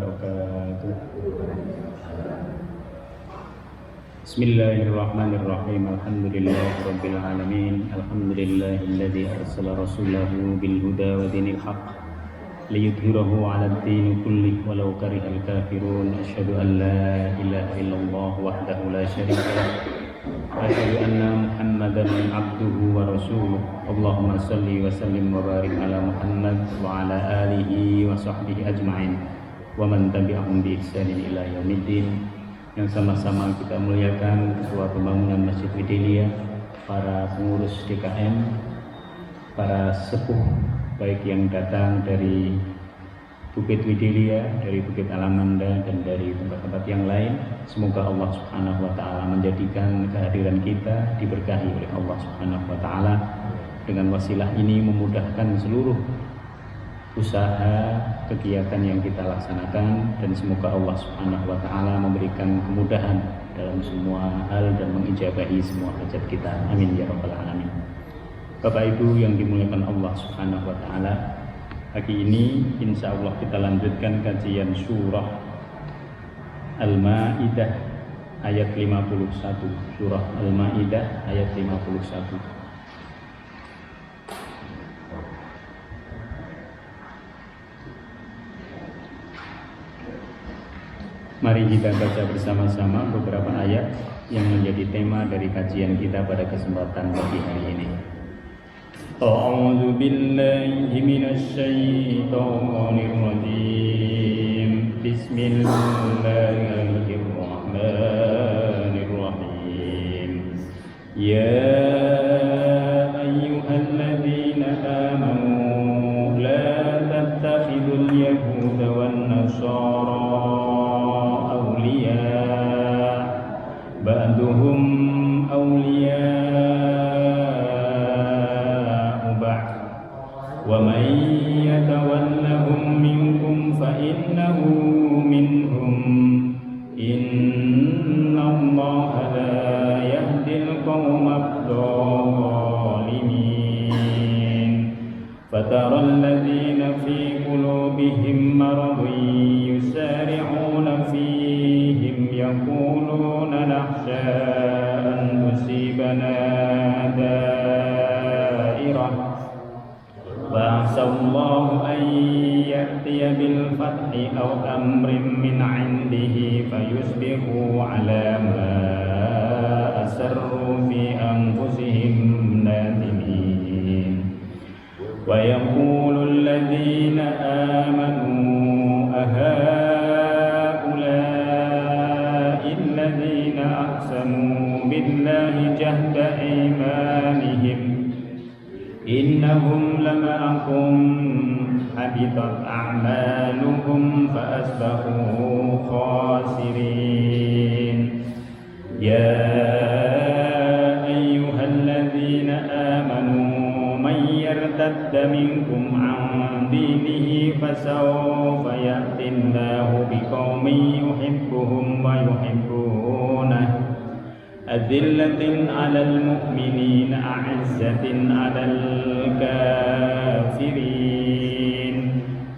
wabarakatuh. Bismillahirrahmanirrahim. Alhamdulillahirabbil alamin. Alhamdulillahilladzi arsala rasulahu bil huda wa dinil haqq liyudhhirahu 'alad dini kullih walau karihal kafirun. Asyhadu an la ilaha illallah wahdahu la syarika lah. Asyhadu anna Muhammadan abduhu wa rasuluh. Allahumma salli wa sallim wa barik ala Muhammad wa ala alihi wa sahbihi ajma'in wa man tabi'ahum bi ihsanin ila yaumiddin. Yang sama-sama kita muliakan Ketua Pembangunan Masjid Widelia, para pengurus DKM, para sepuh baik yang datang dari Bukit Widelia, dari Bukit Alamanda, dan dari tempat-tempat yang lain. Semoga Allah Subhanahu wa Ta'ala menjadikan kehadiran kita diberkahi oleh Allah Subhanahu wa Ta'ala. Dengan wasilah ini memudahkan seluruh usaha kegiatan yang kita laksanakan, dan semoga Allah Subhanahu wa Ta'ala memberikan kemudahan dalam semua hal dan mengijabahi semua hajat kita. Amin ya rabbal alamin. Bapak Ibu yang dimuliakan Allah Subhanahu wa Ta'ala, pagi ini insya Allah kita lanjutkan kajian surah Al-Ma'idah ayat 51. Surah Al-Ma'idah ayat 51. Mari kita baca bersama-sama beberapa ayat yang menjadi tema dari kajian kita pada kesempatan pagi hari ini. A'udzu billahi minasy syaithanir rajim. Bismillahirrahmanirrahim. Ya ayyuhalladzina amanu la tattakhidul yahuda wan nasara awliya ba'duhum awliya وَمَنْ يَتَوَلَّهُمْ مِنْكُمْ فَإِنَّهُ مِنْهُمْ إِنَّ اللَّهَ لَا يَهْدِي الْقَوْمَ الظَّالِمِينَ فَتَرَى الَّذِينَ فِي قُلُوبِهِمْ مَرَضٌ يُسَارِعُونَ فِيهِمْ يَقُولُونَ نَخْشَىٰ أَن تُصِيبَنَا دَائِرَةٌ فَعَسَى اللَّهُ أَن يَأْتِيَ بِالْفَتْحِ أَوْ أَمْرٍ مِّنْ عِندِهِ فَيُصْبِحُوا عَلَىٰ مَا أَسَرُّوا فِي أَنفُسِهِمْ نَادِمِينَ وَيَقُولُ الَّذِينَ آمَنُوا أَهَٰؤُلَاءِ الَّذِينَ أَقْسَمُوا بِاللَّهِ جَهْدَ أَيْمَانِهِمْ إِنَّهُمْ لَمَعَكُمْ حَبِطَتْ أَعْمَالُهُمْ فَأَصْبَحُوا خَاسِرِينَ يَا أَيُّهَا الَّذِينَ آمَنُوا مَنْ يَرْتَدَّ مِنْكُمْ عَنْ دِينِهِ فَسَوْفَ يَأْتِي اللَّهُ بِقَوْمٍ يُحِبُّهُمْ وَيُحِبُّونَهُ أذلة على المؤمنين أعزة على الكافرين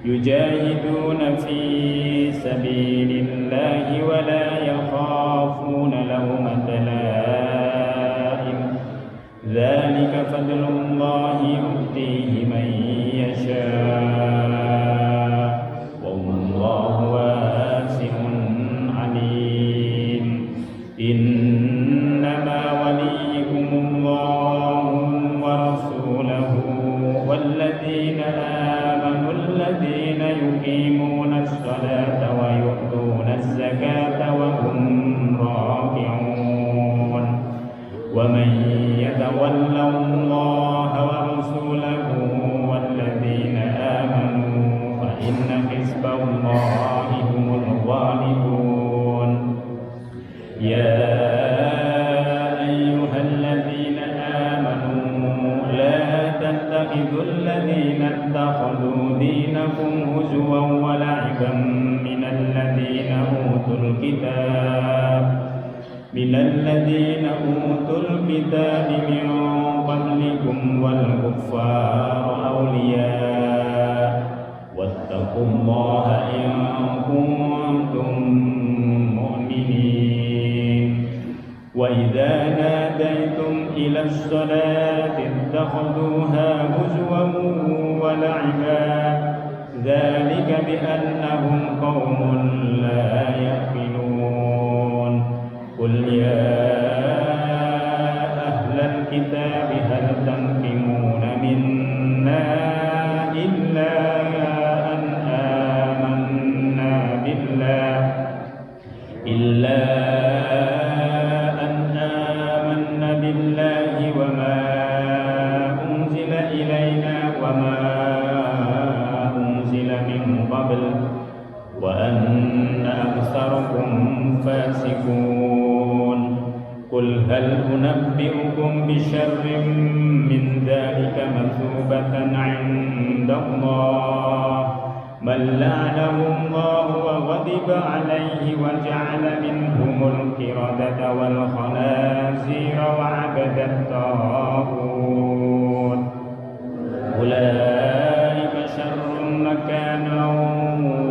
يجاهدون في سبيل الله ولا يخافون لومة لائم ذلك فضل الله يؤتيه من يشاء والله واسع عليم. إنما وليكم الله ورسوله والذين آمنوا الذين يقيمون الصلاة ويؤتون الزكاة وهم راكعون ومن يتول الله ورسوله والذين آمنوا فإن حزب الله هم الغالبون. يا أيها الذين آمنوا لا تتخذوا الذين اتخذوا دينكم هزوا ولعبا من الذين أوتوا الكتاب من قبلكم والكفار أولياء واتقوا الله إن كنتم وإذا ناديتم إلى الصلاة اتخذوها هزوا ولعبا ذلك بأنهم قوم لا يعقلون قل يا أهل الكتاب هل تنقمون منا إلا أن آمنا بالله وما أنزل إلينا وما أنزل من قبل وأن أكثركم فاسقون قل هل أنبئكم بشر من ذلك مثوبة عند الله من لعنه الله وغضب عليه وجعل منهم القردة والخنازير وعبد الطاغوت أولئك شر مكانا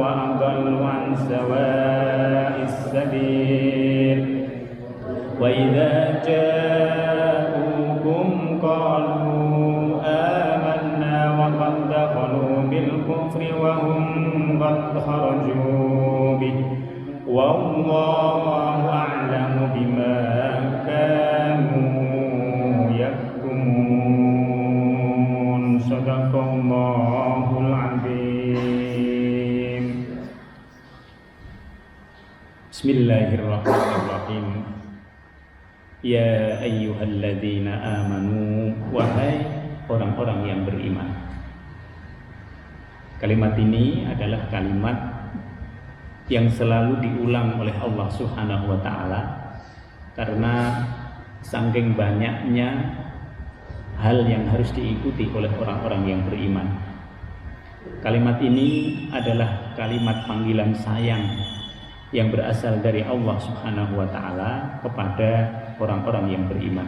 وأضل عن سواء السبيل وإذا جاءوكم قالوا آمنا وقد دخلوا بالكفر وهم قد خرجوا به والله أعلم بما كانوا يكتمون صدق الله العظيم. Bismillahirrahmanirrahim. Ya ayyuhalladzina amanu, wahai orang-orang yang beriman. Kalimat ini adalah kalimat yang selalu diulang oleh Allah Subhanahu wa taala karena saking banyaknya hal yang harus diikuti oleh orang-orang yang beriman. Kalimat ini adalah kalimat panggilan sayang yang berasal dari Allah Subhanahu wa taala kepada orang-orang yang beriman.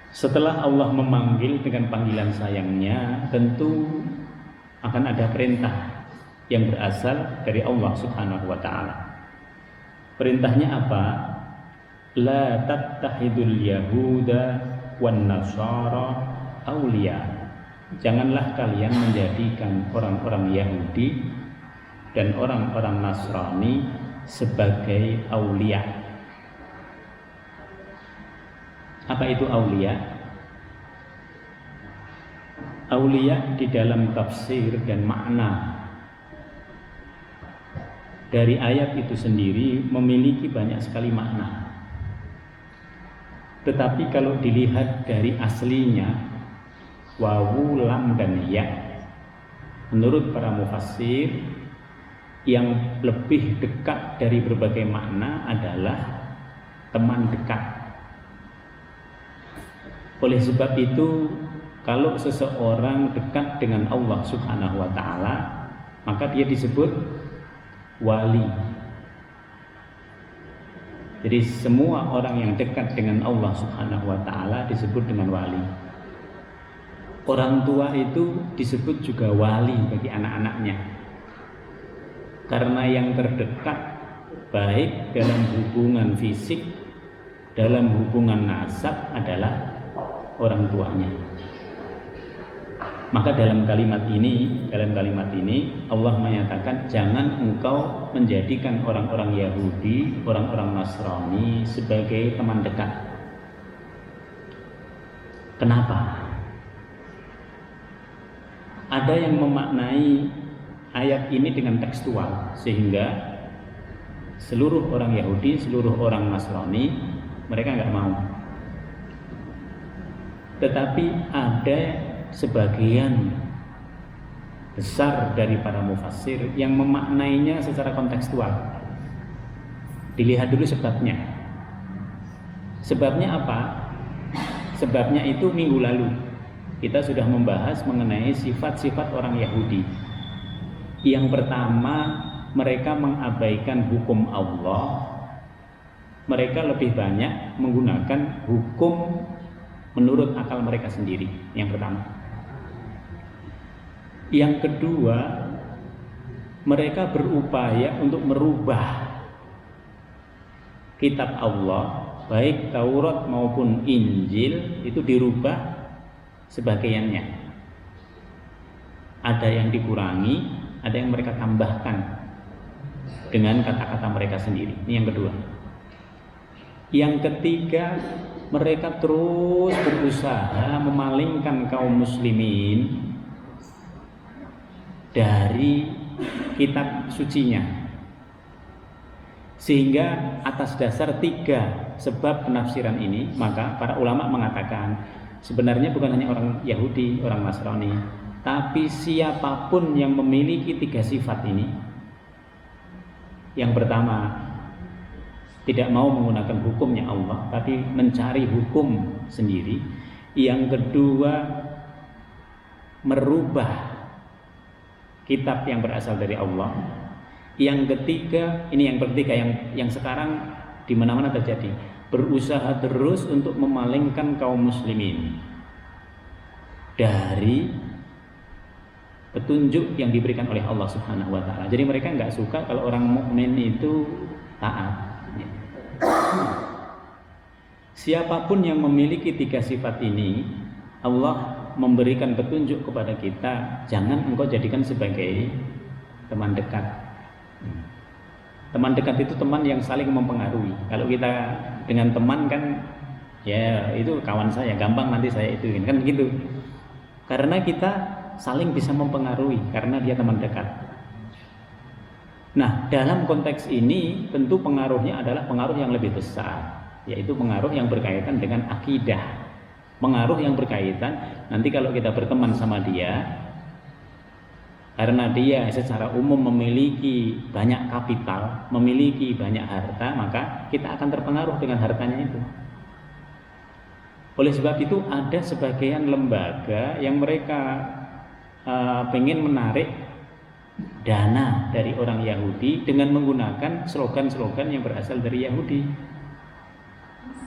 Setelah Allah memanggil dengan panggilan sayangnya, tentu akan ada perintah yang berasal dari Allah Subhanahu wa taala. Perintahnya apa? La tattahidul yahuda wan nasara auliya. Janganlah kalian menjadikan orang-orang Yahudi dan orang-orang Nasrani sebagai aulia. Apa itu aulia? Aulia di dalam tafsir dan makna dari ayat itu sendiri memiliki banyak sekali makna. Tetapi kalau dilihat dari aslinya, wawu, lam, dan ya, menurut para mufassir yang lebih dekat dari berbagai makna adalah teman dekat. Oleh sebab itu, kalau seseorang dekat dengan Allah Subhanahu wa taala, maka dia disebut wali. Jadi semua orang yang dekat dengan Allah Subhanahu wa taala disebut dengan wali. Orang tua itu disebut juga wali bagi anak-anaknya. Karena yang terdekat baik dalam hubungan fisik, dalam hubungan nasab adalah orang tuanya. Maka dalam kalimat ini Allah menyatakan jangan engkau menjadikan orang-orang Yahudi, orang-orang Nasrani sebagai teman dekat. Kenapa? Ada yang memaknai ayat ini dengan tekstual sehingga seluruh orang Yahudi, seluruh orang Nasrani mereka nggak mau. Tetapi ada sebagian besar dari para mufassir yang memaknainya secara kontekstual. Dilihat dulu sebabnya. Sebabnya apa? Sebabnya itu minggu lalu kita sudah membahas mengenai sifat-sifat orang Yahudi. Yang pertama, mereka mengabaikan hukum Allah. Mereka lebih banyak menggunakan hukum menurut akal mereka sendiri. Yang pertama. Yang kedua, mereka berupaya untuk merubah kitab Allah baik Taurat maupun Injil itu dirubah sebagiannya. Ada yang dikurangi, ada yang mereka tambahkan dengan kata-kata mereka sendiri. Ini yang kedua. Yang ketiga, mereka terus berusaha memalingkan kaum muslimin dari kitab sucinya, sehingga atas dasar 3 sebab penafsiran ini, maka para ulama mengatakan sebenarnya bukan hanya orang Yahudi, orang Nasrani, tapi siapapun yang memiliki 3 sifat ini. Yang pertama, tidak mau menggunakan hukumnya Allah, tapi mencari hukum sendiri. Yang kedua, merubah kitab yang berasal dari Allah. Yang ketiga, ini yang ketiga yang sekarang di mana-mana terjadi, berusaha terus untuk memalingkan kaum muslimin dari petunjuk yang diberikan oleh Allah Subhanahu wa taala. Jadi mereka nggak suka kalau orang mukmin itu taat. Siapapun yang memiliki 3 sifat ini, Allah memberikan petunjuk kepada kita, jangan engkau jadikan sebagai teman dekat. Teman dekat itu teman yang saling mempengaruhi. Kalau kita dengan teman kan, ya itu kawan saya, gampang nanti saya itu kan gitu. Karena kita saling bisa mempengaruhi karena dia teman dekat. Nah, dalam konteks ini tentu pengaruhnya adalah pengaruh yang lebih besar, yaitu pengaruh yang berkaitan dengan akidah. Pengaruh yang berkaitan nanti kalau kita berteman sama dia, karena dia secara umum memiliki banyak kapital, memiliki banyak harta, maka kita akan terpengaruh dengan hartanya itu. Oleh sebab itu ada sebagian lembaga yang mereka pengen menarik dana dari orang Yahudi dengan menggunakan slogan-slogan yang berasal dari Yahudi.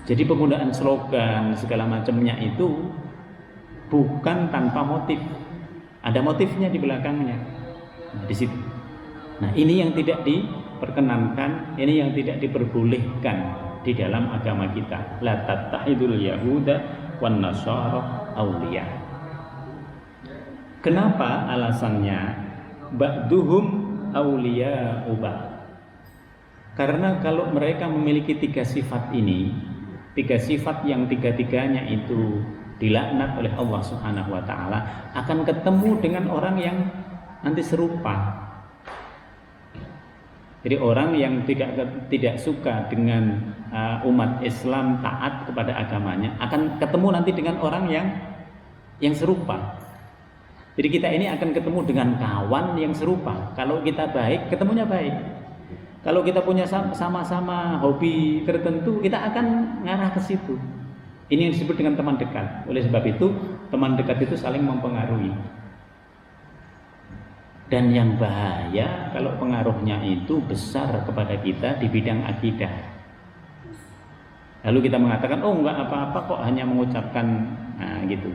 Jadi penggunaan slogan segala macamnya itu bukan tanpa motif, ada motifnya di belakangnya. Nah, di situ. Nah, ini yang tidak diperkenankan, ini yang tidak diperbolehkan di dalam agama kita. La tattakhidul yahuda wan nasara auliya. Kenapa alasannya? Ba'duhum awliya ubah. Karena kalau mereka memiliki 3 sifat ini, 3 sifat yang 3-tiganya itu dilaknat oleh Allah Subhanahu wa taala, akan ketemu dengan orang yang nanti serupa. Jadi orang yang tidak suka dengan umat Islam taat kepada agamanya akan ketemu nanti dengan orang yang serupa. Jadi kita ini akan ketemu dengan kawan yang serupa. Kalau kita baik, ketemunya baik. Kalau kita punya sama-sama hobi tertentu, kita akan ngarah ke situ. Ini yang disebut dengan teman dekat. Oleh sebab itu, teman dekat itu saling mempengaruhi. Dan yang bahaya kalau pengaruhnya itu besar kepada kita di bidang akidah. Lalu kita mengatakan, oh enggak apa-apa kok, hanya mengucapkan gitu.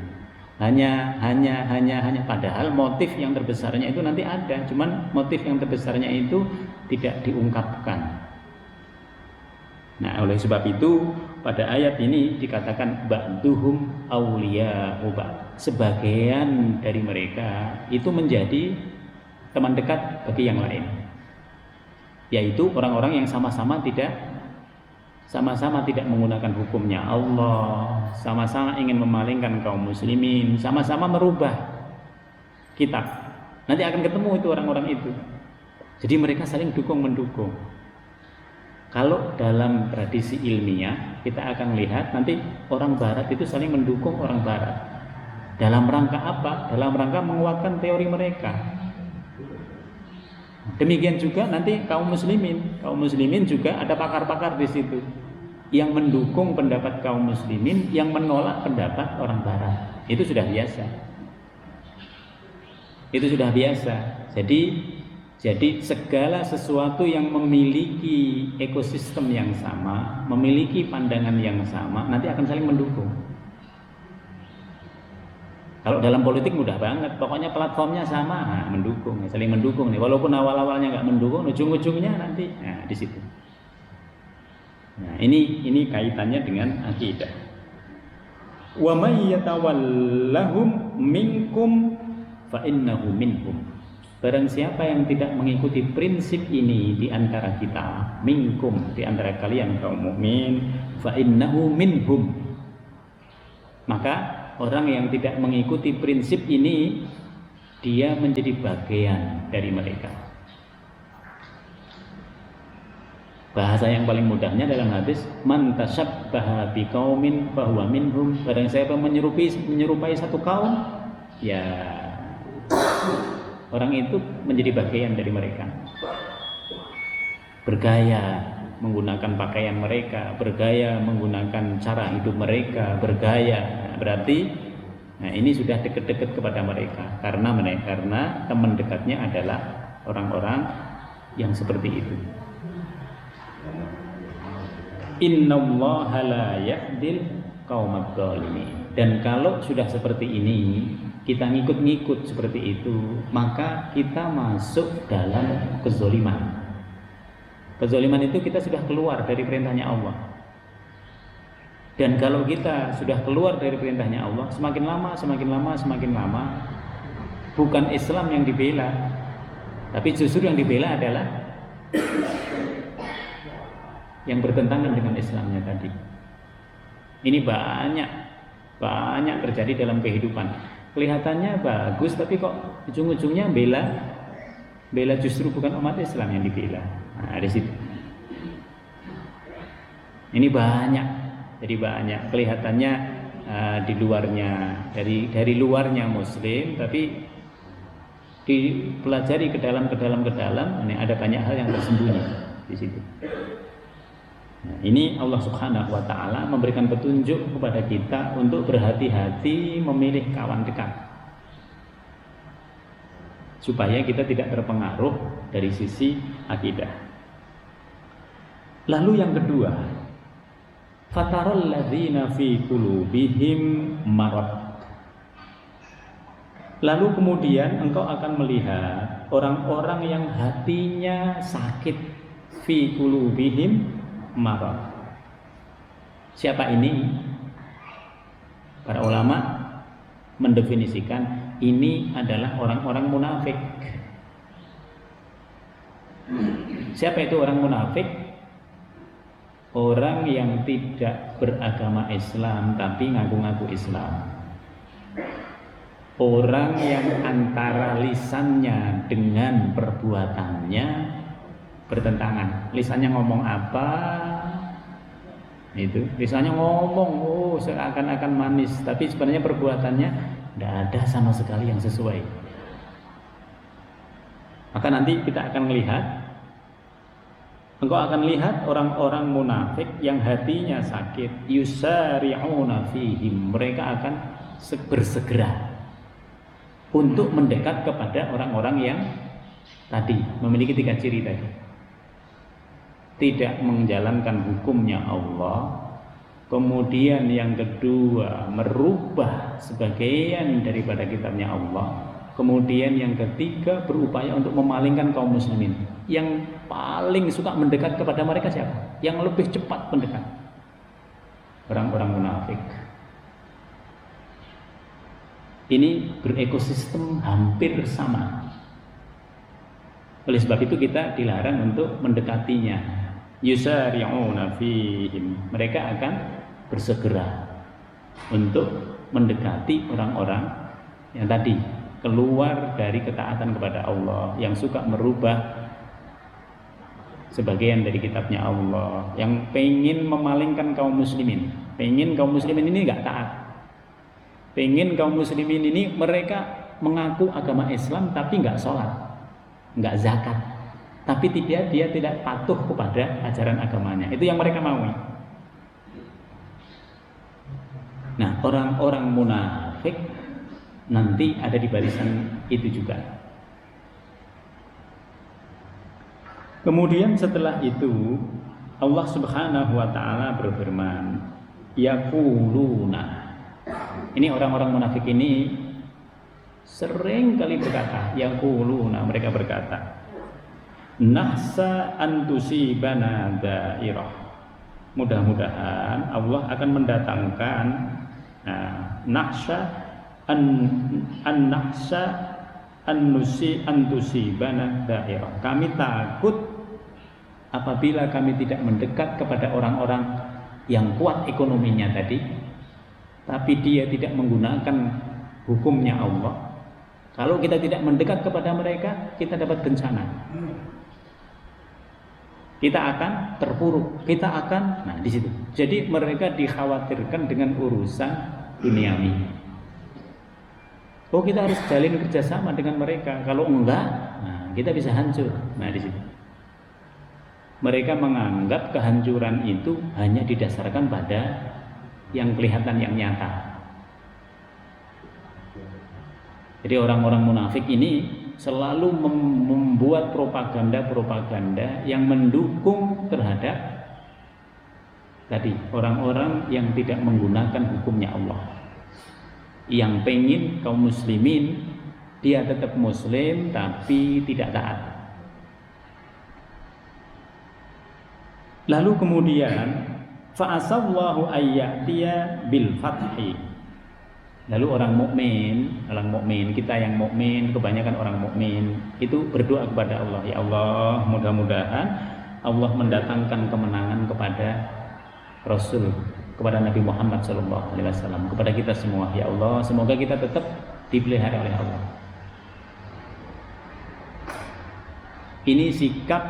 Hanya padahal motif yang terbesarnya itu nanti ada, cuman motif yang terbesarnya itu tidak diungkapkan. Nah, oleh sebab itu pada ayat ini dikatakan ba'duhum awliya'u ba'd. Sebagian dari mereka itu menjadi teman dekat bagi yang lain, yaitu orang-orang yang sama-sama tidak menggunakan hukumnya Allah, sama-sama ingin memalingkan kaum muslimin, sama-sama merubah kitab. Nanti akan ketemu itu orang-orang itu. Jadi mereka saling dukung-mendukung. Kalau dalam tradisi ilmiah kita akan lihat nanti orang barat itu saling mendukung orang barat. Dalam rangka apa? Dalam rangka menguatkan teori mereka. Demikian juga nanti kaum muslimin juga ada pakar-pakar di situ yang mendukung pendapat kaum muslimin, yang menolak pendapat orang barat. Itu sudah biasa. Jadi segala sesuatu yang memiliki ekosistem yang sama, memiliki pandangan yang sama, nanti akan saling mendukung. Kalau dalam politik mudah banget, pokoknya platformnya sama, mendukung, saling mendukung nih. Walaupun awal-awalnya nggak mendukung, ujung-ujungnya nanti, di situ. Nah, ini kaitannya dengan akidah. Wa may yatawallahum minkum fa innahu minhum. Barang siapa yang tidak mengikuti prinsip ini di antara kita, minkum, di antara kalian kaum mukmin, fa innahu minhum. Maka orang yang tidak mengikuti prinsip ini, dia menjadi bagian dari mereka. Bahasa yang paling mudahnya dalam hadis, man tasyabbaha biqaumin fahuwa minhum. Barang siapa menyerupai satu kaum, ya orang itu menjadi bagian dari mereka. Bergaya menggunakan pakaian mereka, bergaya menggunakan cara hidup mereka, bergaya. Berarti nah ini sudah dekat-dekat kepada mereka karena teman dekatnya adalah orang-orang yang seperti itu. Innallaha la yahdil qaumadz dzalimin. Dan kalau sudah seperti ini, kita ngikut-ngikut seperti itu, maka kita masuk dalam kezaliman. Kezaliman itu kita sudah keluar dari perintahnya Allah. Dan kalau kita sudah keluar dari perintahnya Allah, semakin lama, bukan Islam yang dibela, tapi justru yang dibela adalah yang bertentangan dengan Islamnya tadi. Ini banyak terjadi dalam kehidupan. Kelihatannya bagus, tapi kok ujung-ujungnya bela justru bukan umat Islam yang dibela. Nah, di situ. Ini banyak. Jadi banyak kelihatannya di luarnya dari luarnya Muslim, tapi dipelajari ke dalam, ini ada banyak hal yang tersembunyi di situ. Nah, ini Allah Subhanahu wa taala memberikan petunjuk kepada kita untuk berhati-hati memilih kawan dekat. Supaya kita tidak terpengaruh dari sisi akidah. Lalu yang kedua, fataral ladzina fi qulubihim marad. Lalu kemudian engkau akan melihat orang-orang yang hatinya sakit, fi qulubihim marad. Siapa ini? Para ulama mendefinisikan ini adalah orang-orang munafik. Siapa itu orang munafik? Orang yang tidak beragama Islam tapi ngaku-ngaku Islam. Orang yang antara lisannya dengan perbuatannya bertentangan. Lisannya ngomong apa? Itu. Lisannya ngomong, seakan-akan manis, tapi sebenarnya perbuatannya tidak ada sama sekali yang sesuai. Maka nanti kita akan melihat, engkau akan lihat orang-orang munafik yang hatinya sakit, yusari'una fihim, mereka akan bersegera untuk mendekat kepada orang-orang yang tadi memiliki 3 ciri tadi. Tidak menjalankan hukumnya Allah, kemudian yang kedua merubah sebagian daripada kitabnya Allah, kemudian yang ketiga berupaya untuk memalingkan kaum muslimin. Yang paling suka mendekat kepada mereka siapa? Yang lebih cepat mendekat? Orang-orang munafik. Ini berekosistem hampir sama. Oleh sebab itu kita dilarang untuk mendekatinya. Yusari'una fihim, mereka akan bersegera untuk mendekati orang-orang yang tadi keluar dari ketaatan kepada Allah, yang suka merubah sebagian dari kitabnya Allah, yang pengen memalingkan kaum muslimin, pengen kaum muslimin ini nggak taat, pengen kaum muslimin ini mereka mengaku agama Islam tapi nggak sholat, nggak zakat, tapi dia tidak patuh kepada ajaran agamanya. Itu yang mereka mau. Nah, orang-orang munafik nanti ada di barisan itu juga. Kemudian setelah itu Allah Subhanahu wa taala berfirman, yaquluna. Ini orang-orang munafik ini sering kali berkata, yaquluna, mereka berkata, nahsa antusibana dairah. mudah-mudahan Allah akan mendatangkan antusibana dairah. Kami takut apabila kami tidak mendekat kepada orang-orang yang kuat ekonominya tadi, tapi dia tidak menggunakan hukumnya Allah. Kalau kita tidak mendekat kepada mereka, kita dapat bencana. Kita akan terpuruk, di situ. Jadi mereka dikhawatirkan dengan urusan duniawi. Oh, kita harus jalin kerjasama dengan mereka. Kalau enggak, kita bisa hancur. Di situ. Mereka menganggap kehancuran itu hanya didasarkan pada yang kelihatan, yang nyata. Jadi orang-orang munafik ini selalu membuat propaganda yang mendukung terhadap tadi orang-orang yang tidak menggunakan hukumnya Allah, yang pengen kaum muslimin dia tetap muslim tapi tidak taat. Lalu kemudian fa'asallahu ayyatiya bil fathi. Lalu orang mukmin, kita yang mukmin, kebanyakan orang mukmin itu berdoa kepada Allah, ya Allah, mudah-mudahan Allah mendatangkan kemenangan kepada Rasul, kepada Nabi Muhammad SAW, kepada kita semua, ya Allah, semoga kita tetap dipelihara oleh Allah. Ini sikap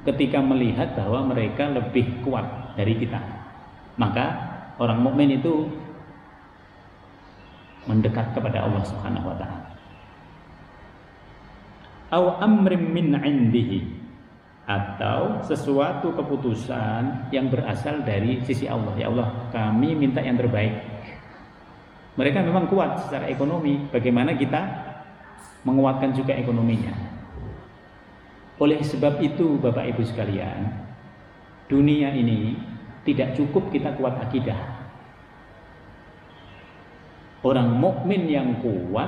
ketika melihat bahwa mereka lebih kuat dari kita, maka orang mukmin itu mendekat kepada Allah Subhanahu wa taala. Aw amrim min indihi, atau sesuatu keputusan yang berasal dari sisi Allah. Ya Allah, kami minta yang terbaik. Mereka memang kuat secara ekonomi, bagaimana kita menguatkan juga ekonominya. Oleh sebab itu Bapak Ibu sekalian, dunia ini tidak cukup kita kuat akidah. Orang mukmin yang kuat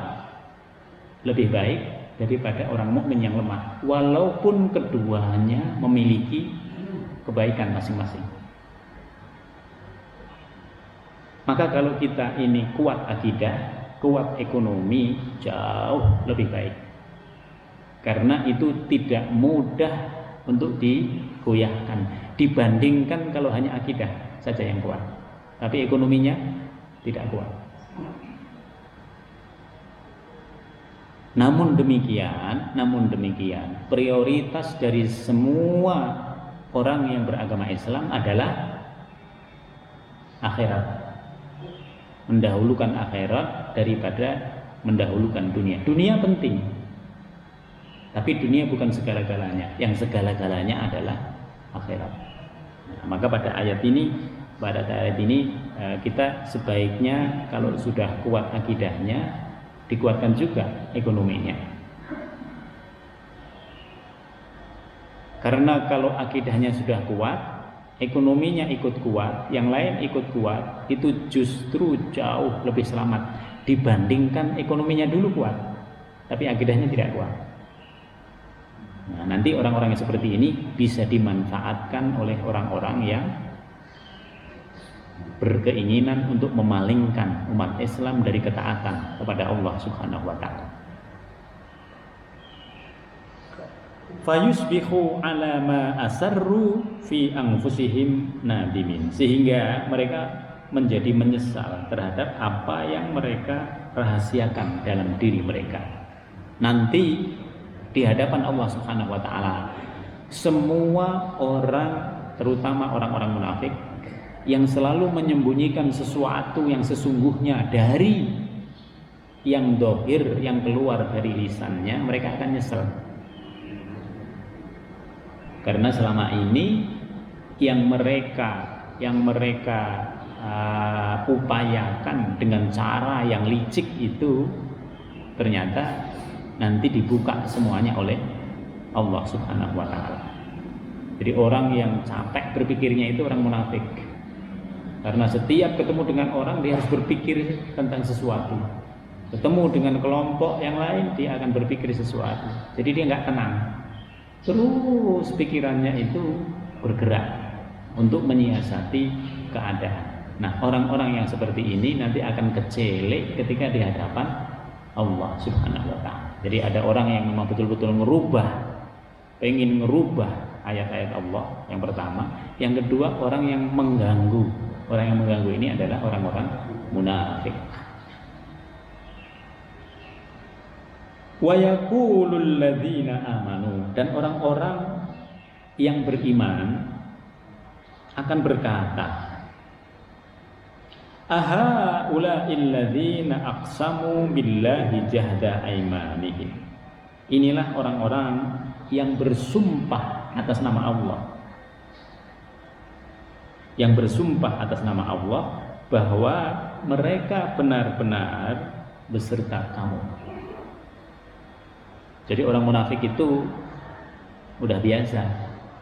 lebih baik daripada orang mukmin yang lemah, walaupun keduanya memiliki kebaikan masing-masing. Maka kalau kita ini kuat akidah, kuat ekonomi, jauh lebih baik. Karena itu tidak mudah untuk digoyahkan dibandingkan kalau hanya akidah saja yang kuat, tapi ekonominya tidak kuat. Namun demikian, prioritas dari semua orang yang beragama Islam adalah akhirat. Mendahulukan akhirat daripada mendahulukan dunia. Dunia penting, tapi dunia bukan segala-galanya. Yang segala-galanya adalah akhirat. Maka pada ayat ini kita sebaiknya kalau sudah kuat akidahnya, dikuatkan juga ekonominya. Karena kalau akidahnya sudah kuat, ekonominya ikut kuat, yang lain ikut kuat, itu justru jauh lebih selamat dibandingkan ekonominya dulu kuat, tapi akidahnya tidak kuat. Nanti orang-orang yang seperti ini bisa dimanfaatkan oleh orang-orang yang berkeinginan untuk memalingkan umat Islam dari ketaatan kepada Allah Subhanahu wa taala. Fayusbihu ala ma asarru fi anfusihim nadimin, sehingga mereka menjadi menyesal terhadap apa yang mereka rahasiakan dalam diri mereka. Nanti di hadapan Allah Subhanahu wa taala, semua orang, terutama orang-orang munafik yang selalu menyembunyikan sesuatu yang sesungguhnya dari yang dohir, yang keluar dari lisannya, mereka akan nyesel. Karena selama ini yang mereka upayakan dengan cara yang licik itu ternyata nanti dibuka semuanya oleh Allah Subhanahu wa taala. Jadi orang yang capek berpikirnya itu orang munafik. Karena setiap ketemu dengan orang dia harus berpikir tentang sesuatu. Ketemu dengan kelompok yang lain dia akan berpikir sesuatu. Jadi dia nggak tenang. Terus pikirannya itu bergerak. untuk menyiasati keadaan. Nah, orang-orang yang seperti ini nanti akan kecelek ketika di hadapan Allah Subhanahu wa Ta'ala. Jadi ada orang yang memang betul-betul pengen ngerubah ayat-ayat Allah, yang pertama. Yang kedua, orang yang mengganggu. Orang yang mengganggu ini adalah orang-orang munafik. Wa yaqulul ladzina amanu, dan orang-orang yang beriman akan berkata, aha ula'il ladzina aqsamu billahi jahda aimanihim. Inilah orang-orang yang bersumpah atas nama Allah. Yang bersumpah atas nama Allah bahwa mereka benar-benar beserta kamu. Jadi orang munafik itu udah biasa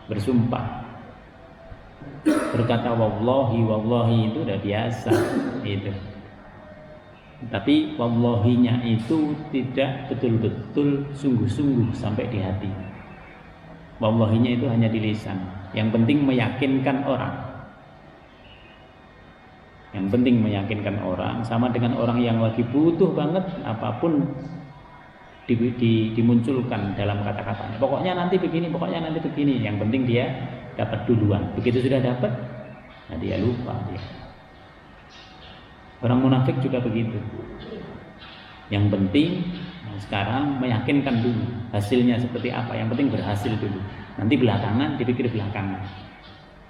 bersumpah, berkata wallahi itu udah biasa itu. Tapi wallahinya itu tidak betul-betul sungguh-sungguh sampai di hati. Wallahinya itu hanya di lisan. Yang penting meyakinkan orang. Yang penting meyakinkan orang, sama dengan orang yang lagi butuh banget, apapun dimunculkan dalam kata-katanya. Pokoknya nanti begini, pokoknya nanti begini. Yang penting dia dapat duluan. Begitu sudah dapat, nah dia lupa dia. Orang munafik juga begitu. Yang penting sekarang meyakinkan dulu hasilnya seperti apa. Yang penting berhasil dulu. Nanti belakangan dipikir belakangan.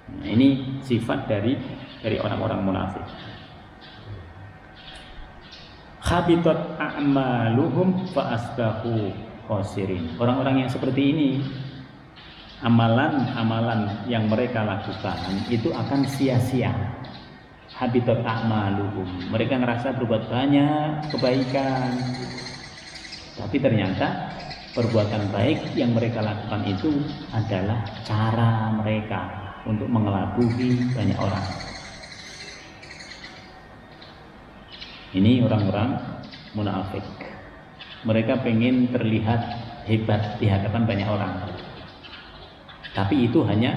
Nah, ini sifat dari orang-orang munafik. Habitat a'maluhum fa asbahu khosirin. Orang-orang yang seperti ini, amalan-amalan yang mereka lakukan itu akan sia-sia. Habitat a'maluhum. Mereka ngerasa berbuat banyak kebaikan, tapi ternyata perbuatan baik yang mereka lakukan itu adalah cara mereka untuk mengelabui banyak orang. Ini orang-orang munafik. Mereka pengen terlihat hebat di hadapan banyak orang, tapi itu hanya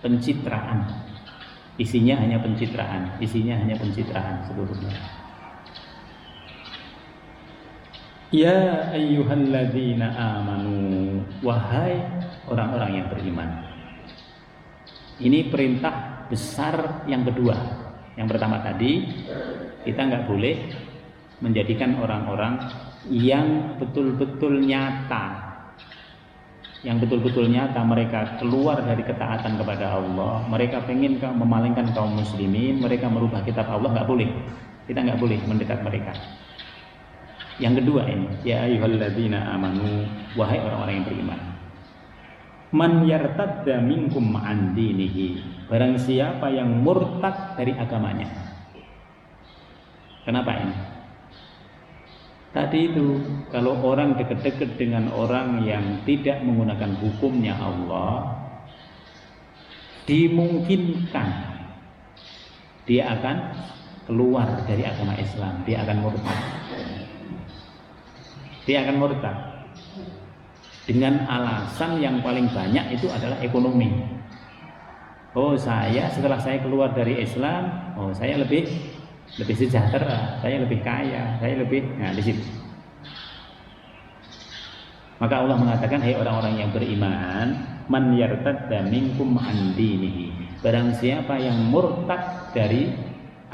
pencitraan. Isinya hanya pencitraan. Isinya hanya pencitraan seluruhnya. Ya ayyuhalladzina amanu, wahai orang-orang yang beriman. Ini perintah besar yang kedua. Yang pertama tadi, kita nggak boleh menjadikan orang-orang yang betul-betul nyata, mereka keluar dari ketaatan kepada Allah, mereka pengen memalingkan kaum muslimin, mereka merubah kitab Allah. Nggak boleh. Kita nggak boleh mendekat mereka. Yang kedua ini, ya ayyuhalladzina amanu, wahai orang-orang yang beriman. Man yartadda minkum an dinihi, barang siapa yang murtad dari agamanya. Kenapa ini? Tadi itu, kalau orang dekat-dekat dengan orang yang tidak menggunakan hukumnya Allah, dimungkinkan dia akan keluar dari agama Islam, dia akan murtad. Dia akan murtad dengan alasan yang paling banyak itu adalah ekonomi. Oh, setelah saya keluar dari Islam, saya lebih sejahtera, saya lebih kaya, di situ. Maka Allah mengatakan, hai orang-orang yang beriman, man yartadda minkum an dinihi, barang siapa yang murtad dari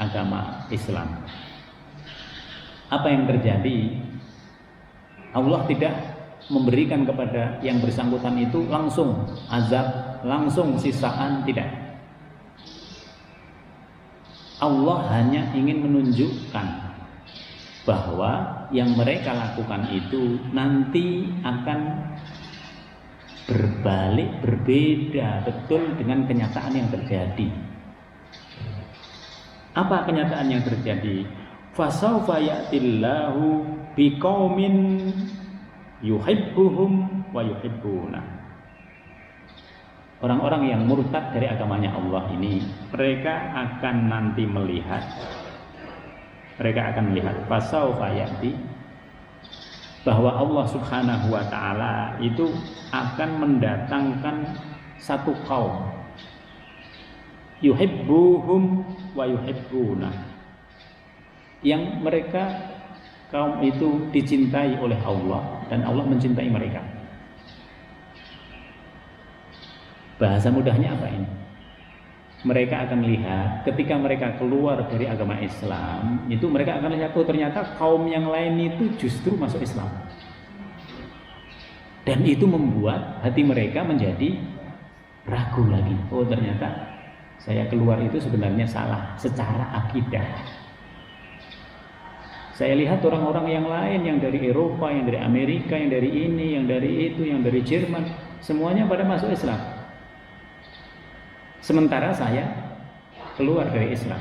agama Islam. Apa yang terjadi? Allah tidak memberikan kepada yang bersangkutan itu langsung azab, langsung sisaan, tidak. Allah hanya ingin menunjukkan bahwa yang mereka lakukan itu nanti akan berbeda betul dengan kenyataan yang terjadi. Apa kenyataan yang terjadi? Fasawfa ya'tillahu biqaumin yuhibbuhum wa yuhibbuna. Orang-orang yang murtad dari agamanya Allah ini, mereka akan nanti melihat, fasawfa ya'ti, bahwa Allah Subhanahu wa ta'ala itu akan mendatangkan satu kaum yuhibbuhum wa yuhibbuna, yang mereka kaum itu dicintai oleh Allah dan Allah mencintai mereka. Bahasa mudahnya apa ini? Mereka akan lihat ketika mereka keluar dari agama Islam, itu mereka akan lihat, oh ternyata kaum yang lain itu justru masuk Islam. Dan itu membuat hati mereka menjadi ragu lagi. Oh ternyata saya keluar itu sebenarnya salah secara akidah. Saya lihat orang-orang yang lain, yang dari Eropa, yang dari Amerika, yang dari ini, yang dari itu, yang dari Jerman, semuanya pada masuk Islam. Sementara saya keluar dari Islam.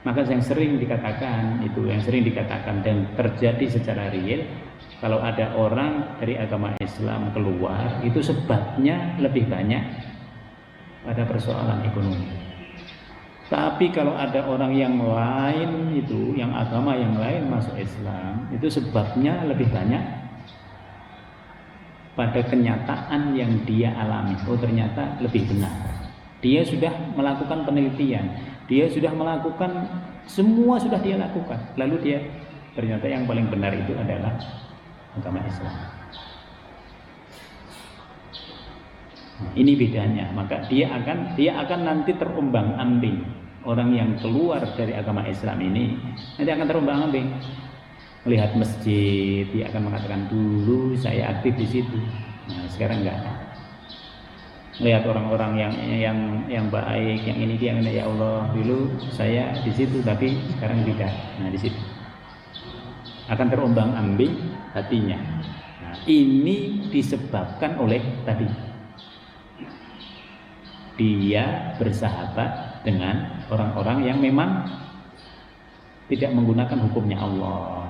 Maka yang sering dikatakan itu, yang sering dikatakan dan terjadi secara real, kalau ada orang dari agama Islam keluar, itu sebabnya lebih banyak pada persoalan ekonomi. Tapi kalau ada orang yang lain itu, yang agama yang lain masuk Islam, itu sebabnya lebih banyak pada kenyataan yang dia alami. Oh ternyata lebih benar. Dia sudah melakukan penelitian, dia sudah melakukan, semua sudah dia lakukan. Lalu dia ternyata yang paling benar itu adalah agama Islam. Ini bedanya. Maka dia akan nanti terombang-ambing. Orang yang keluar dari agama Islam ini nanti akan terombang-ambing. Melihat masjid, dia akan mengatakan dulu saya aktif di situ. Nah, sekarang enggak. Melihat orang-orang yang baik, yang ini dia, ya Allah, dulu saya di situ tapi sekarang tidak. Nah, di situ akan terombang-ambing hatinya. Nah, ini disebabkan oleh tadi dia bersahabat dengan orang-orang yang memang tidak menggunakan hukumnya Allah.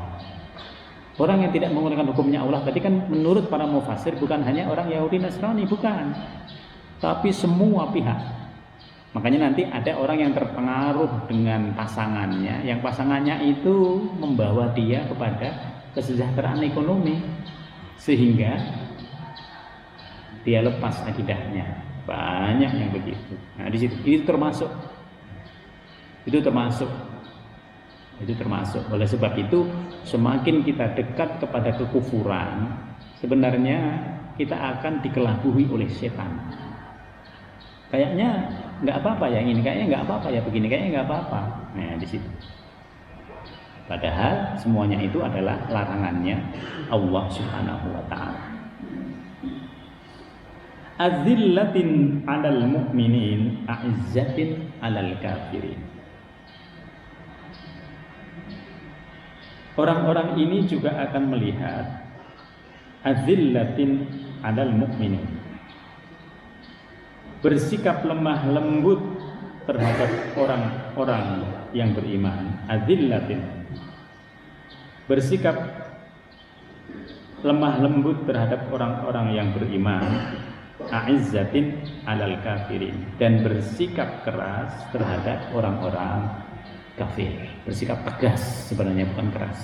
Orang yang tidak menggunakan hukumnya Allah berarti kan menurut para mufassir bukan hanya orang Yahudi Nasrani, bukan, tapi semua pihak. Makanya nanti ada orang yang terpengaruh dengan pasangannya, yang pasangannya itu membawa dia kepada kesejahteraan ekonomi sehingga dia lepas akidahnya. Banyak yang begitu. Nah, di situ itu termasuk. Oleh sebab itu, semakin kita dekat kepada kekufuran, sebenarnya kita akan dikelabui oleh setan. Kayaknya nggak apa-apa ya ini, kayaknya nggak apa-apa ya begini, kayaknya nggak apa-apa. Nah, di situ. Padahal semuanya itu adalah larangannya Allah Subhanahu wa taala. Azillatin 'alal mu'minin, a'izzatin 'alal kafirin. Orang-orang ini juga akan melihat azillatin 'alal mu'minin, bersikap lemah lembut terhadap orang-orang yang beriman. Azillatin, bersikap lemah lembut terhadap orang-orang yang beriman. A'izzatin 'alal kafirin, dan bersikap keras terhadap orang-orang kafir. Bersikap tegas sebenarnya, bukan keras.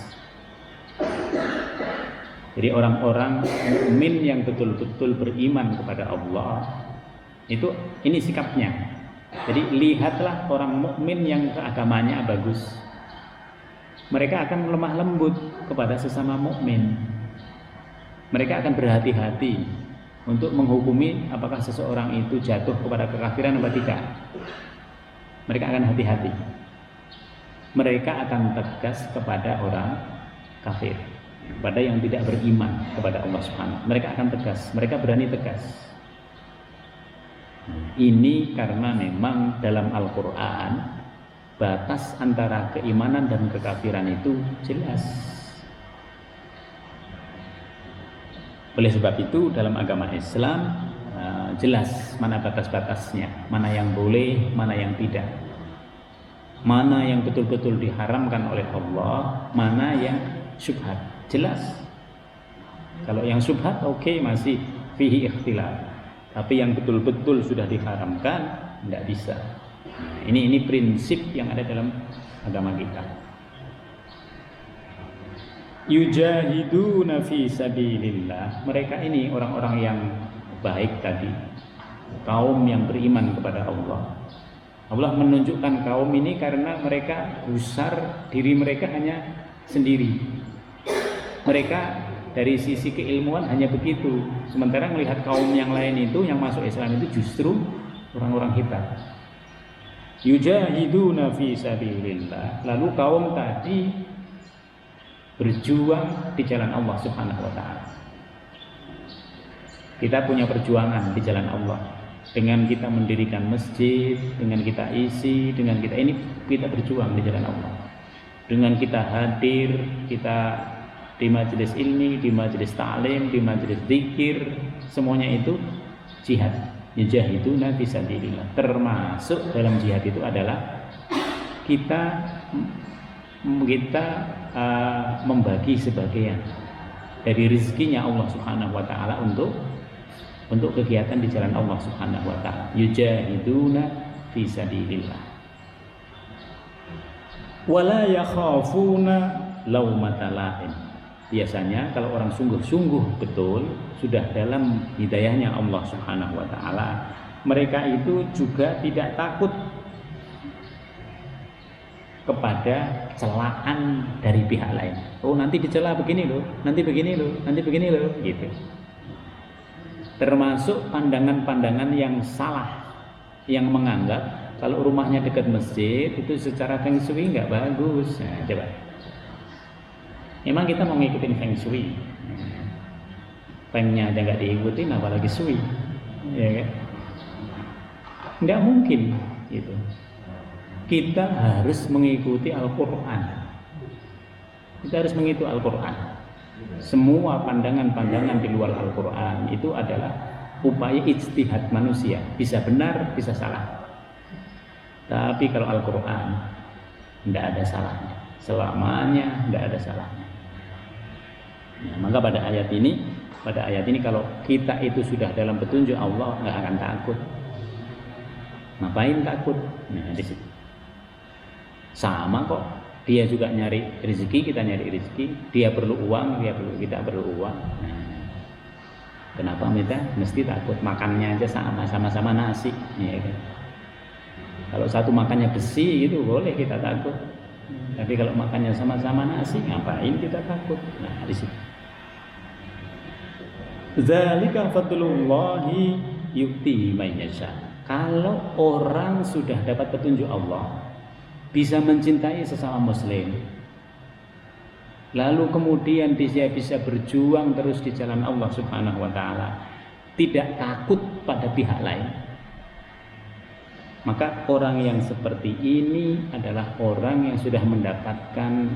Jadi orang-orang mukmin yang betul-betul beriman kepada Allah itu ini sikapnya. Jadi lihatlah orang mukmin yang agamanya bagus, mereka akan lemah lembut kepada sesama mukmin. Mereka akan berhati-hati untuk menghukumi apakah seseorang itu jatuh kepada kekafiran atau tidak. Mereka akan hati-hati. Mereka akan tegas kepada orang kafir, pada yang tidak beriman kepada Allah Subhanahu. Mereka akan tegas, mereka berani tegas. Ini karena memang dalam Al-Quran batas antara keimanan dan kekafiran itu jelas. Oleh sebab itu dalam agama Islam jelas mana batas-batasnya, mana yang boleh, mana yang tidak, mana yang betul-betul diharamkan oleh Allah, mana yang syubhat. Jelas. Kalau yang syubhat oke, masih fihi ikhtilaf, tapi yang betul-betul sudah diharamkan tidak bisa. Ini prinsip yang ada dalam agama kita. Yujahiduna fi sabilillah, mereka ini orang-orang yang baik tadi, kaum yang beriman kepada Allah. Allah menunjukkan kaum ini karena mereka besar, diri mereka hanya sendiri. Mereka dari sisi keilmuan hanya begitu. Sementara melihat kaum yang lain itu, yang masuk Islam itu justru orang-orang hebat. Yujahiduna fi sabilillah. Lalu kaum tadi berjuang di jalan Allah Subhanahu wa taala. Kita punya perjuangan di jalan Allah. Dengan kita mendirikan masjid, dengan kita isi, dengan kita ini kita berjuang di jalan Allah. Dengan kita hadir, kita di majelis ilmi, di majelis ta'lim, di majelis zikir, semuanya itu jihad. Yujahiduna fi sabilillah. Termasuk dalam jihad itu adalah kita membagi sebagian dari rezekinya Allah Subhanahu wa taala untuk kegiatan di jalan Allah Subhanahu wa taala. Yujahiduna fi sabilillah. Wala yakhafuna laumata laim. Biasanya kalau orang sungguh-sungguh betul sudah dalam hidayahnya Allah Subhanahu wa taala, mereka itu juga tidak takut kepada celaan dari pihak lain. Oh, nanti dicela begini loh, nanti begini loh, nanti begini loh, gitu. Termasuk pandangan-pandangan yang salah, yang menganggap kalau rumahnya dekat masjid itu secara feng shui nggak bagus. Nah, coba. Memang kita mau ngikutin feng shui, fengnya aja nggak diikutin, apalagi shui, ya kan? Nggak mungkin, gitu. Kita harus mengikuti Al-Quran. Kita harus mengikuti Al-Quran. Semua pandangan-pandangan di luar Al-Quran itu adalah upaya ijtihad manusia, bisa benar, bisa salah. Tapi kalau Al-Quran tidak ada salahnya, selamanya tidak ada salahnya. Nah, maka pada ayat ini kalau kita itu sudah dalam petunjuk Allah, nggak akan takut. Ngapain takut? Nah, di situ. Sama kok, dia juga nyari rezeki, kita nyari rezeki, dia perlu uang, kita perlu uang. Nah, kenapa kita mesti takut? Makannya aja sama-sama nasi, ya kan? Kalau satu makannya besi itu boleh kita takut, tapi kalau makannya sama-sama nasi, ngapain kita takut? Nah, di situ. Zalika fadlullahi yu'ti man yasha. Kalau orang sudah dapat petunjuk Allah, bisa mencintai sesama muslim, lalu kemudian dia bisa berjuang terus di jalan Allah Subhanahu wa taala, tidak takut pada pihak lain, maka orang yang seperti ini adalah orang yang sudah mendapatkan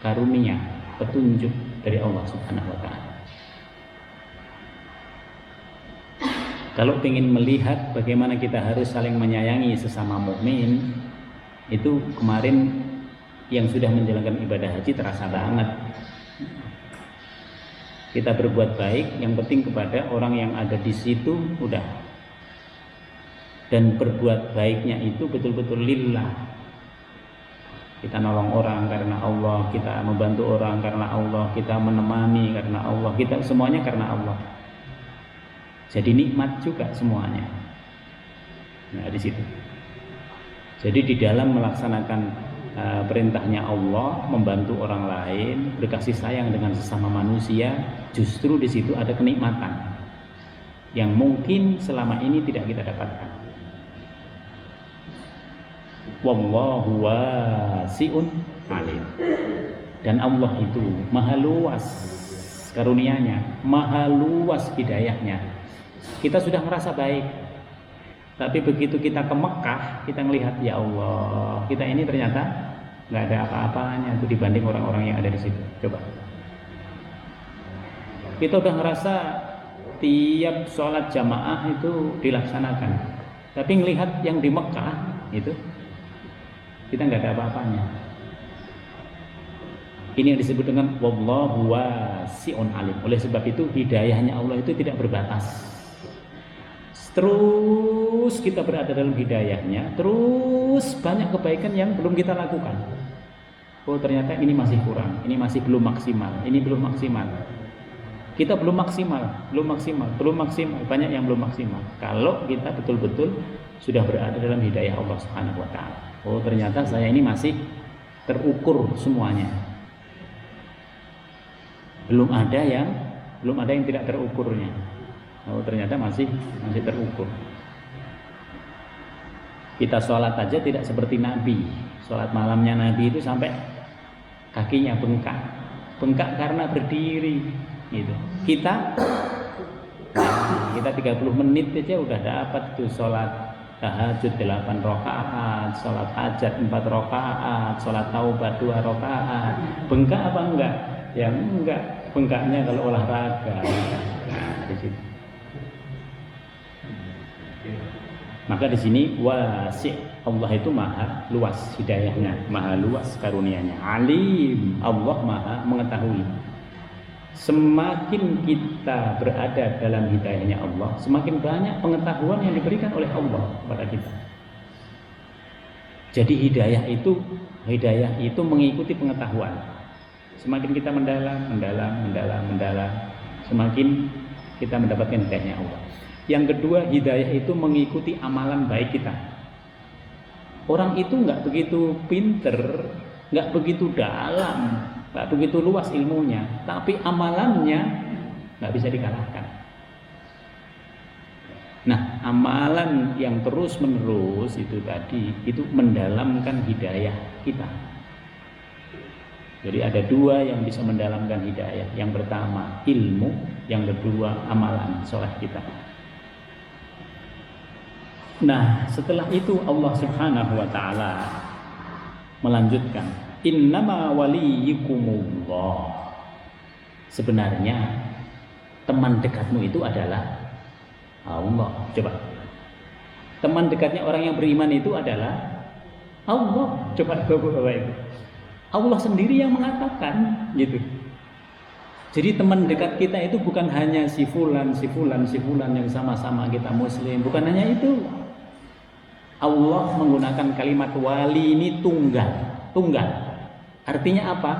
karunia petunjuk dari Allah Subhanahu wa taala. Kalau ingin melihat bagaimana kita harus saling menyayangi sesama mukmin, itu kemarin yang sudah menjalankan ibadah haji terasa banget. Kita berbuat baik, yang penting kepada orang yang ada di situ udah. Dan berbuat baiknya itu betul-betul lillah. Kita nolong orang karena Allah, kita membantu orang karena Allah, kita menemani karena Allah, kita semuanya karena Allah. Jadi nikmat juga semuanya. Nah, di situ. Jadi di dalam melaksanakan perintahnya Allah, membantu orang lain, berkasih sayang dengan sesama manusia, justru di situ ada kenikmatan yang mungkin selama ini tidak kita dapatkan. Wallahu wasi'un alim. Dan Allah itu maha luas karunia-Nya, maha luas hidayahnya. Kita sudah merasa baik, tapi begitu kita ke Mekah, kita melihat ya Allah, kita ini ternyata nggak ada apa-apanya itu dibanding orang-orang yang ada di situ. Coba, kita udah ngerasa tiap sholat jamaah itu dilaksanakan, tapi ngelihat yang di Mekah itu kita nggak ada apa-apanya. Ini yang disebut dengan wallahu wasi'un alim. Oleh sebab itu hidayahnya Allah itu tidak berbatas. Terus kita berada dalam hidayahnya, terus banyak kebaikan yang belum kita lakukan. Oh, ternyata ini masih kurang, ini masih belum maksimal, ini belum maksimal. Kita belum maksimal. Banyak yang belum maksimal. Kalau kita betul-betul sudah berada dalam hidayah Allah Subhanahu wa taala. Oh, ternyata saya ini masih terukur semuanya. Belum ada yang tidak terukurnya. Oh, ternyata masih terukur. Kita sholat aja tidak seperti Nabi. Sholat malamnya Nabi itu sampai kakinya bengkak karena berdiri. Gitu. Kita 30 menit aja udah dapat tuh sholat tahajud 8 rakaat, sholat hajat 4 rakaat, sholat taubat 2 rakaat. Bengkak apa enggak? Ya enggak, bengkaknya kalau olahraga. Nah, di situ. Maka di sini wasi', Allah itu maha luas hidayahnya, maha luas karunianya. Alim, Allah maha mengetahui. Semakin kita berada dalam hidayahnya Allah, semakin banyak pengetahuan yang diberikan oleh Allah kepada kita. Jadi hidayah itu mengikuti pengetahuan. Semakin kita mendalam, semakin kita mendapatkan hidayahnya Allah. Yang kedua, hidayah itu mengikuti amalan baik kita. Orang itu nggak begitu pinter, nggak begitu dalam, nggak begitu luas ilmunya, tapi amalannya nggak bisa dikalahkan. Nah, amalan yang terus menerus itu mendalamkan hidayah kita. Jadi ada dua yang bisa mendalamkan hidayah. Yang pertama ilmu, yang kedua amalan soleh kita. Nah, setelah itu Allah Subhanahu wa taala melanjutkan, innama waliyukumullah. Sebenarnya teman dekatmu itu adalah Allah. Coba. Teman dekatnya orang yang beriman itu adalah Allah. Coba Bapak-bapak. Allah sendiri yang mengatakan gitu. Jadi teman dekat kita itu bukan hanya si fulan yang sama-sama kita muslim, bukan hanya itu. Allah menggunakan kalimat wali ini tunggal. Artinya apa?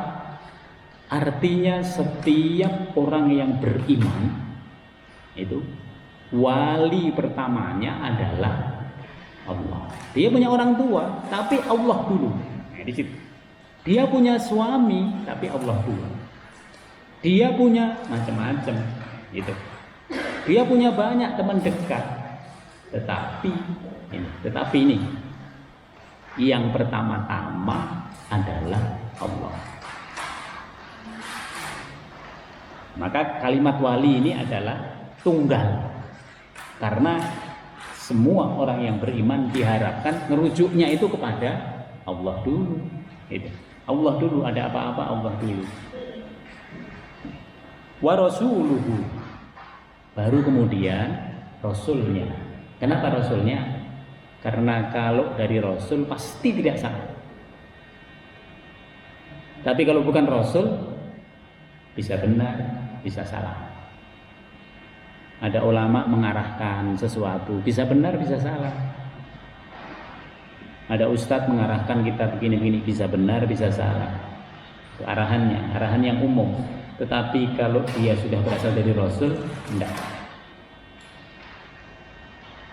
Artinya setiap orang yang beriman itu wali pertamanya adalah Allah. Dia punya orang tua, tapi Allah dulu. Nah, di situ. Dia punya suami, tapi Allah dulu. Dia punya macam-macam, gitu. Dia punya banyak teman dekat, tetapi ini yang pertama-tama adalah Allah. Maka kalimat wali ini adalah tunggal, karena semua orang yang beriman diharapkan ngerujuknya itu kepada Allah dulu. Gitu. Allah dulu, ada apa-apa Allah dulu. Wa rasuluhu, baru kemudian rasulnya. Kenapa rasulnya? Karena kalau dari rasul pasti tidak salah. Tapi kalau bukan rasul bisa benar, bisa salah. Ada ulama mengarahkan sesuatu, bisa benar, bisa salah. Ada ustadz mengarahkan kita begini-begini, bisa benar, bisa salah. Itu arahan yang umum. Tetapi kalau dia sudah berasal dari rasul, enggak.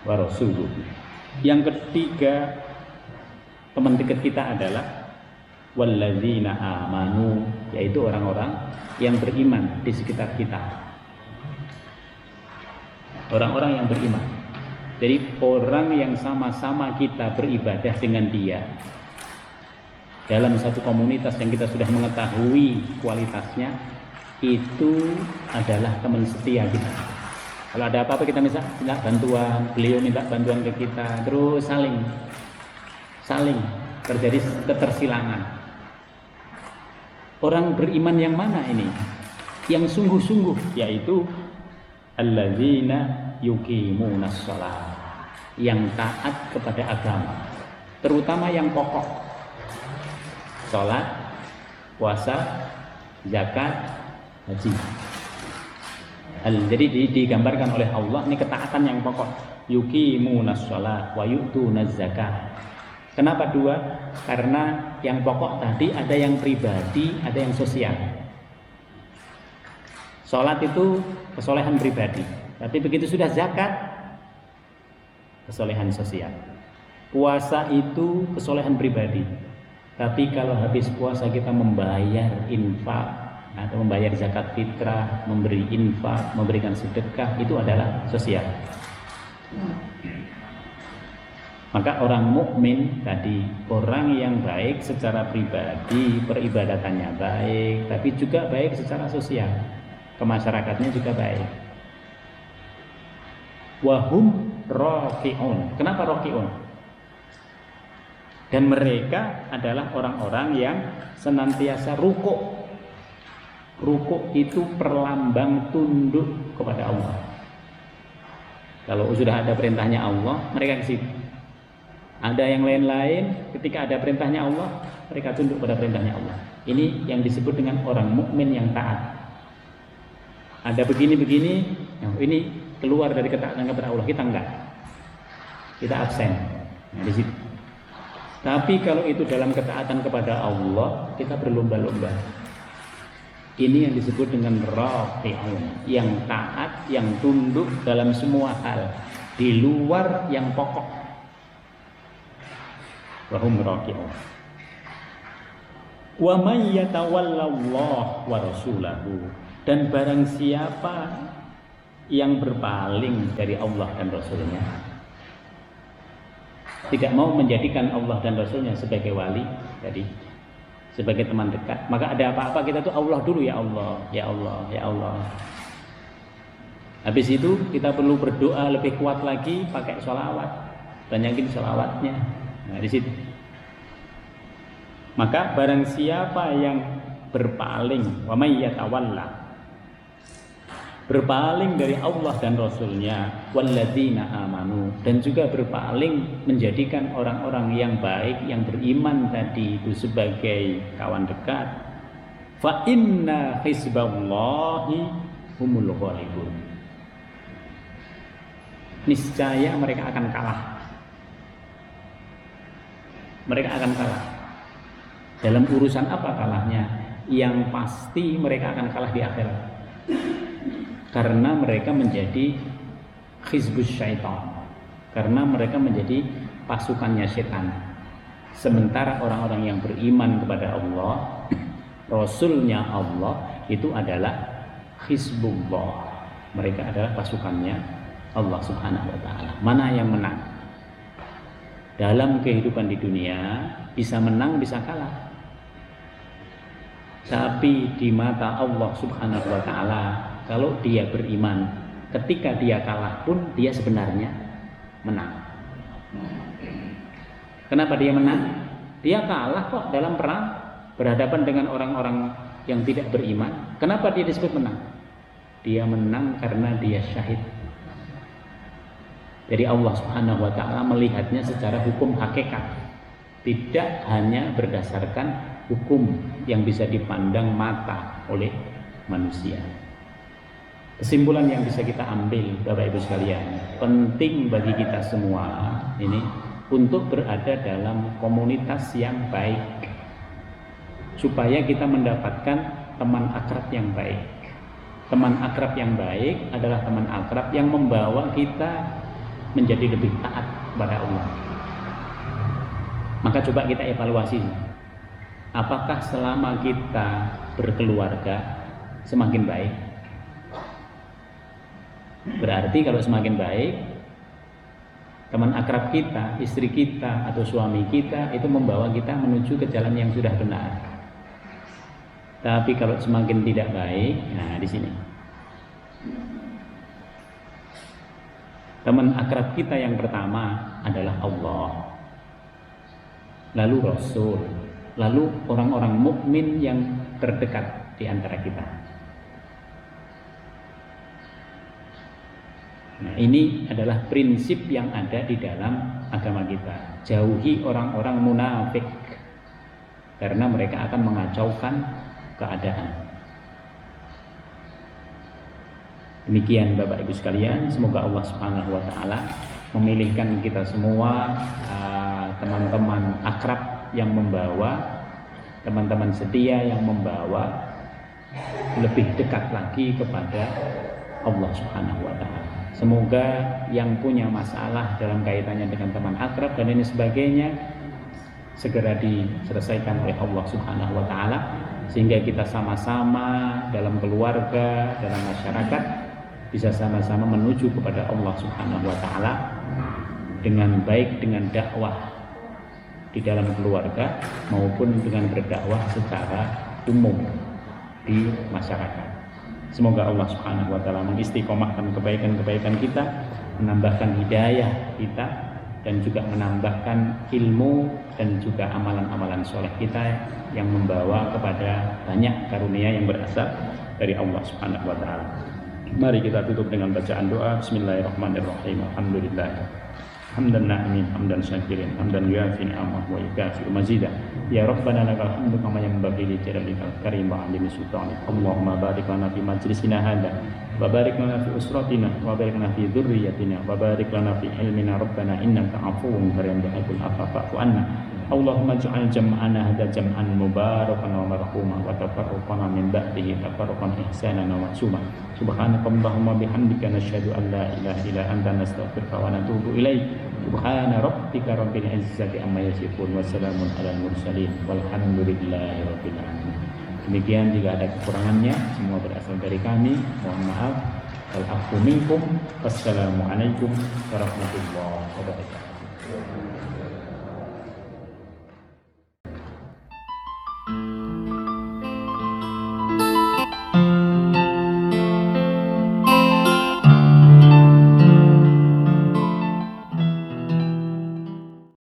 Wa rasuluh. Yang ketiga, teman dekat kita adalah walladzina amanu, yaitu orang-orang yang beriman di sekitar kita. Orang-orang yang beriman. Jadi orang yang sama-sama kita beribadah dengan dia dalam satu komunitas yang kita sudah mengetahui kualitasnya, itu adalah teman setia kita. Kalau ada apa-apa kita minta bantuan, beliau minta bantuan ke kita, terus saling terjadi ketersilangan. Orang beriman yang mana ini? Yang sungguh-sungguh, yaitu alladzina yuqimunas shalah, yang taat kepada agama, terutama yang pokok, sholat, puasa, zakat, haji. Jadi digambarkan oleh Allah ini ketaatan yang pokok, yuqimunas shalah wa yu'tunaz zakat. Kenapa dua? Karena yang pokok tadi ada yang pribadi, ada yang sosial. Sholat itu kesolehan pribadi, tapi begitu sudah zakat, kesolehan sosial. Puasa itu kesolehan pribadi, tapi kalau habis puasa kita membayar infak atau membayar zakat fitrah, memberi infak, memberikan sedekah, itu adalah sosial. Maka orang mukmin tadi, orang yang baik secara pribadi, peribadatannya baik, tapi juga baik secara sosial, ke masyarakatnya juga baik. Wahum roki'un. Kenapa roki'un? Dan mereka adalah orang-orang yang senantiasa rukuk. Rukuk itu perlambang tunduk kepada Allah. Kalau sudah ada perintahnya Allah, mereka ke situ. Ada yang lain-lain, ketika ada perintahnya Allah, mereka tunduk pada perintahnya Allah. Ini yang disebut dengan orang mukmin yang taat. Ada begini-begini, ini keluar dari ketaatan kepada Allah, kita enggak. Kita absen. Nah, di situ. Tapi kalau itu dalam ketaatan kepada Allah, kita berlomba-lomba. Ini yang disebut dengan raqi'un, yang taat, yang tunduk dalam semua hal, di luar yang pokok. Wahum raqi'un. Wa may yatawallallah wa rasulahu. Dan barang siapa yang berpaling dari Allah dan Rasulnya, tidak mau menjadikan Allah dan Rasulnya sebagai wali, jadi sebagai teman dekat, maka ada apa-apa kita tuh Allah dulu, ya Allah, ya Allah, ya Allah. Habis itu kita perlu berdoa lebih kuat lagi, pakai sholawat, banyakin sholawatnya. Nah, di situ. Maka barang siapa yang berpaling, wa may yatawalla, berpaling dari Allah dan Rasulnya, walladzina amanu, dan juga berpaling menjadikan orang-orang yang baik, yang beriman tadi itu sebagai kawan dekat, fa inna hizballahi humul ghalibun. Niscaya mereka akan kalah. Mereka akan kalah. Dalam urusan apa kalahnya? Yang pasti mereka akan kalah di akhirat. Karena mereka menjadi hizbus syaitan, karena mereka menjadi pasukannya setan. Sementara orang-orang yang beriman kepada Allah, Rasulnya Allah, itu adalah hizbullah, mereka adalah pasukannya Allah subhanahu wa ta'ala. Mana yang menang? Dalam kehidupan di dunia bisa menang, bisa kalah. Tapi di mata Allah subhanahu wa ta'ala, kalau dia beriman, ketika dia kalah pun dia sebenarnya menang. Kenapa dia menang? Dia kalah kok dalam perang, berhadapan dengan orang-orang yang tidak beriman. Kenapa dia disebut menang? Dia menang karena dia syahid. Jadi Allah subhanahu wa ta'ala melihatnya secara hukum hakikat, tidak hanya berdasarkan hukum yang bisa dipandang mata oleh manusia. Kesimpulan yang bisa kita ambil, Bapak Ibu sekalian, penting bagi kita semua ini untuk berada dalam komunitas yang baik, supaya kita mendapatkan teman akrab yang baik. Teman akrab yang baik adalah teman akrab yang membawa kita menjadi lebih taat kepada Allah. Maka coba kita evaluasi, apakah selama kita berkeluarga semakin baik? Berarti kalau semakin baik, teman akrab kita, istri kita atau suami kita itu membawa kita menuju ke jalan yang sudah benar. Tapi kalau semakin tidak baik, nah di sini. Teman akrab kita yang pertama adalah Allah, lalu Rasul, lalu orang-orang mukmin yang terdekat di antara kita. Nah, ini adalah prinsip yang ada di dalam agama kita. Jauhi orang-orang munafik, karena mereka akan mengacaukan keadaan. Demikian Bapak Ibu sekalian, semoga Allah Subhanahu wa taala memilihkan kita semua teman-teman akrab yang membawa, teman-teman setia yang membawa lebih dekat lagi kepada Allah Subhanahu wa taala. Semoga yang punya masalah dalam kaitannya dengan teman akrab dan ini sebagainya segera diselesaikan oleh Allah Subhanahu wa taala sehingga kita sama-sama dalam keluarga, dalam masyarakat bisa sama-sama menuju kepada Allah Subhanahu wa taala dengan baik dengan dakwah di dalam keluarga maupun dengan berdakwah secara umum di masyarakat. Semoga Allah Subhanahu wa taala mengistiqomahkan kebaikan-kebaikan kita, menambahkan hidayah kita dan juga menambahkan ilmu dan juga amalan-amalan soleh kita yang membawa kepada banyak karunia yang berasal dari Allah Subhanahu wa taala. Mari kita tutup dengan bacaan doa. Bismillahirrahmanirrahim. Alhamdulillah. Hamdan na'imin, hamdan syakirin, hamdan yuafi ni'amahu wa yukafi'u mazidah. Ya Rabbana lakal hamdu kama yanbaghi li jalalikal karim wa 'azimi sultanik. Allahumma barik lana fi majlisina hadza wa barik lana fi usratina wa barik lana fi dzurriyyatina wa barik lana fi ilmina rabbana innaka 'afuwwun karim tuhibbul 'afwa fa'fu 'anna. Allahumma ij'al jam'ana hadza jam'an mubarakan wa marhuma wa tafarraqana min ba'dihi tafarraqan ihsanan wa ma'suma. Subhanakallahumma bihamdika nasyhadu an la ilaha illa anta nastaghfiruka wa natubu ilaik. Subhana rabbika rabbil izzati amma yasifun wa salamun alal mursalin walhamdulillahi rabbil alamin. Demikian, jika ada kekurangannya semua berasal dari kami, mohon maaf. Wal afu minkum. Wassalamualaikum warahmatullahi wabarakatuh.